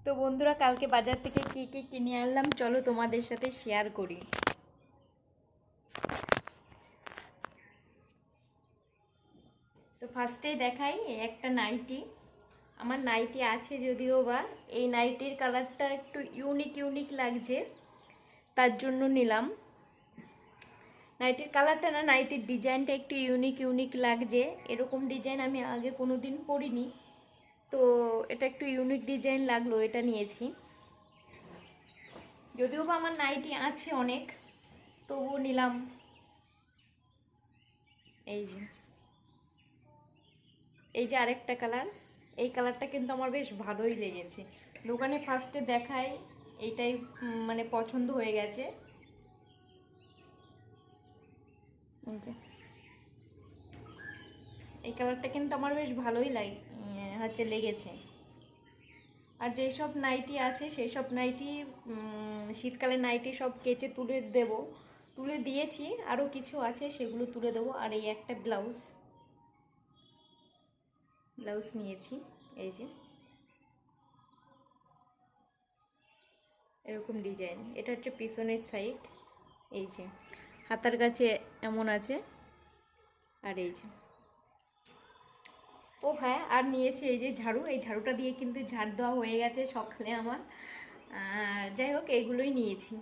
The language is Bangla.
তো বন্ধুরা, কালকে বাজার থেকে কি কি কিনে আনলাম চলো তোমাদের সাথে শেয়ার করি। তো ফার্স্টেই দেখাই একটা নাইটি। আমার নাইটি আছে যদিও বা, এই নাইটির কালারটা একটু ইউনিক লাগছে, তার জন্য নিলাম। নাইটির কালারটা না, নাইটির ডিজাইনটা একটু ইউনিক লাগছে। এরকম ডিজাইন আমি আগে কোনো দিন পরিনি, তো এটা একটু ইউনিক ডিজাইন লাগলো, এটা নিয়েছি। যদিও বা আমার নাইটি আছে অনেক, তবুও নিলাম। এই যে আরেকটা কালার, এই কালারটা কিন্তু আমার বেশ ভালোই লেগেছে। দোকানে ফার্স্টে দেখায় এইটাই মানে পছন্দ হয়ে গেছে। এই কালারটা কিন্তু আমার বেশ ভালোই লেগেছে। আর যেসব নাইটি আছে সেই সব নাইটি শীতকালের নাইটি সব কেচে তুলে দিয়েছি। আরও কিছু আছে সেগুলো তুলে দেবো। আর এই একটা ব্লাউজ নিয়েছি, এই যে এরকম ডিজাইন। এটা হচ্ছে পিছনের সাইড, এই যে হাতার কাছে এমন আছে। আর এই যে ও হ্যাঁ, আর নিয়েছি এই যে ঝাড়ু। এই ঝাড়ুটা দিয়ে কিন্তু ঝাড় দেওয়া হয়ে গেছে সকালে আমার। যাই হোক, এইগুলোই নিয়েছি।